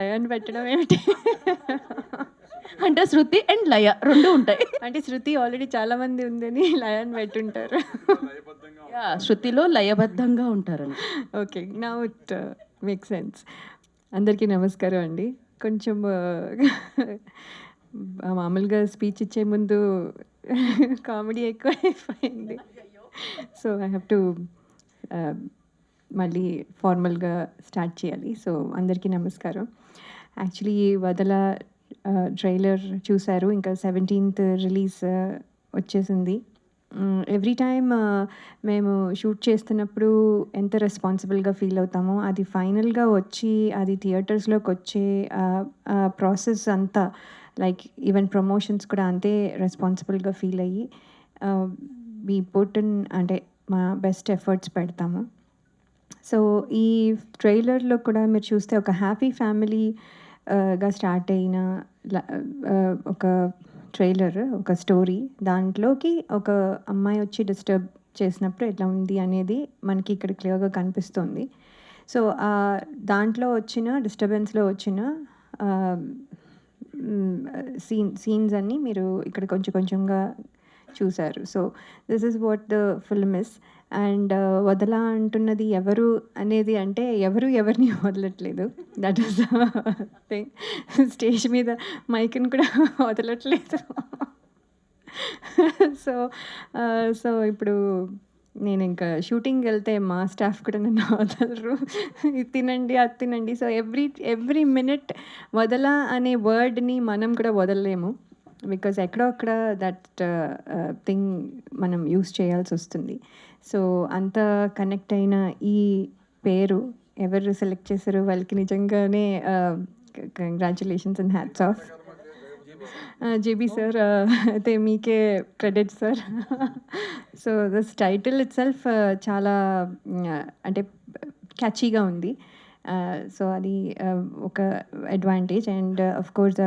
లయని పెట్టడం ఏమిటి? అంటే శృతి అండ్ లయ 2 ఉంటాయి. అంటే శృతి ఆల్రెడీ చాలా మంది ఉందని లయని పెట్టుంటారు. యాహ్! శృతిలో లయబద్ధంగా ఉంటారని. Okay. Now it makes sense. అందరికీ నమస్కారం అండి. కొంచెం మామూలుగా స్పీచ్ ఇచ్చే ముందు కామెడీ ఎక్కువైపోయింది. సో, ఐ హావ్ టు మళ్ళీ ఫార్మల్‌గా స్టార్ట్ చేయాలి. సో, అందరికీ నమస్కారం. యాక్చువల్లీ 'వదల' ట్రైలర్ చూసారు. ఇంకా 17థ్ రిలీజ్ వచ్చేసింది. ఎవ్రీ టైమ్ మేము షూట్ చేస్తున్నప్పుడు ఎంత రెస్పాన్సిబుల్‌గా ఫీల్ అవుతామో, అది ఫైనల్‌గా వచ్చి అది థియేటర్స్‌లోకొచ్చే ప్రాసెస్ అంతా లైక్ ఈవెన్ ప్రమోషన్స్ కూడా అంతే రెస్పాన్సిబుల్‌గా ఫీల్ అయ్యి వి పుట్ ఇన్ అంటే మా బెస్ట్ ఎఫర్ట్స్ పెడతాము. సో, ఈ ట్రైలర్‌లో కూడా మీరు చూస్తే ఒక హ్యాపీ ఫ్యామిలీ గా స్టార్ట్ అయిన ఒక ట్రైలర్, ఒక స్టోరీ. దాంట్లోకి ఒక అమ్మాయి వచ్చి డిస్టర్బ్ చేసినప్పుడు ఎట్లా ఉంది అనేది మనకి ఇక్కడ క్లియర్‌గా కనిపిస్తుంది. సో, దాంట్లో వచ్చిన డిస్టర్బెన్స్‌లో వచ్చిన ఆహ్, సీన్స్ అన్నీ మీరు ఇక్కడ కొంచెం కొంచెంగా చూసారు. So, this is what the film is. And 'Vadala' అంటున్నది ఎవరు అనేది అంటే ఎవరు ఎవరిని వదలట్లేదు. That is the thing. Stage మీద మైక్‌ని కూడా వదలట్లేదు. సో, సో ఇప్పుడు నేనింకా షూటింగ్‌కెళ్తే మా స్టాఫ్ కూడా నన్ను వదలరు. ఇది తినండి, అది తినండి. సో, ఎవ్రీ మినిట్ 'వదల' అనే వర్డ్‌ని మనం కూడా వదలలేము. బికాజ్ ఎక్కడో అక్కడ దట్ థింగ్ మనం యూజ్ చేయాల్సొస్తుంది. సో, అంత కనెక్ట్ అయిన ఈ పేరు ఎవరు సెలెక్ట్ చేశారో వాళ్ళకి నిజంగానే congratulations and hats off. JB sir అయితే మీకే credit sir. So, this title itself చాలా అంటే క్యాచీగా ఉంది. సో, అది ఒక అడ్వాంటేజ్ అండ్ ఆఫ్‌కోర్స్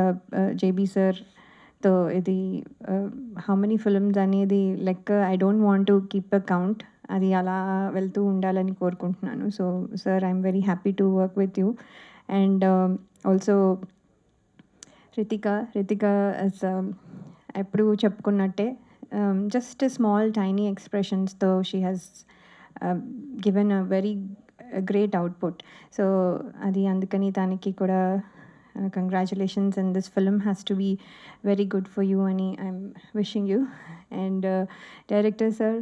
జేబీ సార్‌తో ఇది హౌ మెనీ ఫిల్మ్స్ అనేది లెక్క I don't want to keep a count. అది అలా వెళ్తూ ఉండాలని కోరుకుంటున్నాను. So, sir I'm very happy to work with you. And also Ritika as ఎప్పుడు చెప్పుకున్నట్టే జస్ట్ స్మాల్ టైనీ ఎక్స్‌ప్రెషన్స్‌తో she has given a very great output. So, అది అందుకని తనకి కూడా congratulations and this film has to be very good for you అని I'm wishing you. And director sir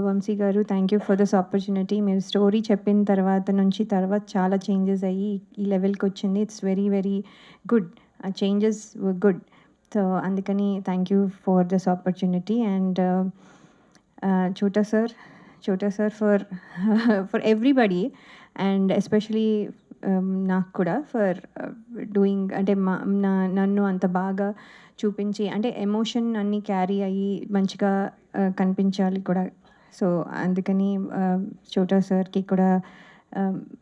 Vamsi garu thank you for this opportunity. మీరు story చెప్పిన తర్వాత చాలా changes అయ్యి ఈ లెవెల్‌కి వచ్చింది. It's very very good. ఆ చేంజెస్ వర్ గుడ్. సో, అందుకని thank you for this opportunity. And Chota sir for for everybody and especially నాకు కూడా ఫర్ డూయింగ్ అంటే నన్ను అంత బాగా చూపించి అంటే ఎమోషన్ అన్నీ క్యారీ అయ్యి మంచిగా కనిపించాలి కూడా. సో, అందుకని చోటా సార్‌కి కూడా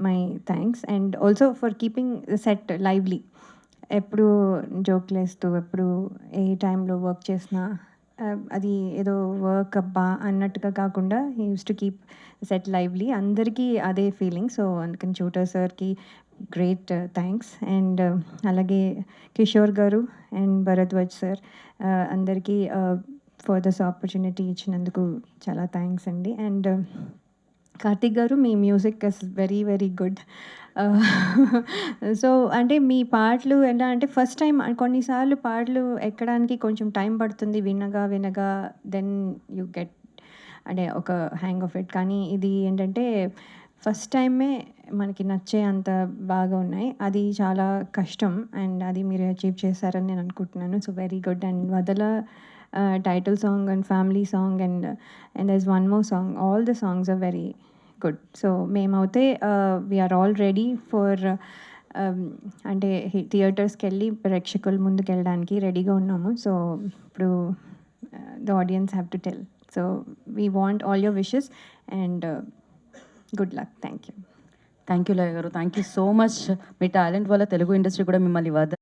my thanks. And also for keeping set lively. ఎప్పుడు జోకులేస్తూ, ఎప్పుడు ఏ టైంలో వర్క్ చేసినా అది ఏదో వర్క్ అబ్బా అన్నట్టుగా కాకుండా he used to keep set lively. అందరికీ అదే ఫీలింగ్. సో, అందుకని చోటా సార్‌కి గ్రేట్ థ్యాంక్స్. అండ్ అలాగే కిషోర్ గారు అండ్ భరద్వాజ్ సార్ అందరికీ ఫర్ దిస్ ఆపర్చునిటీ ఇచ్చినందుకు చాలా థ్యాంక్స్ అండి. అండ్ కార్తీక్ గారు మీ music is very very good. So, అంటే మీ పాటలు ఎలా అంటే ఫస్ట్ టైం కొన్నిసార్లు పాటలు ఎక్కడానికి కొంచెం టైం పడుతుంది. వినగా దెన్ యూ గెట్ అంటే ఒక హ్యాంగ్ ఆఫ్ ఇట్. కానీ ఇది ఏంటంటే ఫస్ట్ టైమే మనకి నచ్చే అంత బాగా ఉన్నాయి. అది చాలా కష్టం అండ్ అది మీరు అచీవ్ చేశారని నేను అనుకుంటున్నాను. So, very good. And 'Vadala' title song and family song and there is one more song. All the songs are very good. So, మేమైతే వీఆర్ ఆల్ రెడీ ఫర్ అంటే థియేటర్స్‌కెళ్ళి ప్రేక్షకుల ముందుకెళ్ళడానికి రెడీగా ఉన్నాము. సో, ఇప్పుడు the audience have to tell. So, we want all your wishes and good luck. Thank you. Thank you Laya garu. Thank you so much. మీ talent వల్ల తెలుగు ఇండస్ట్రీ కూడా మిమ్మల్ని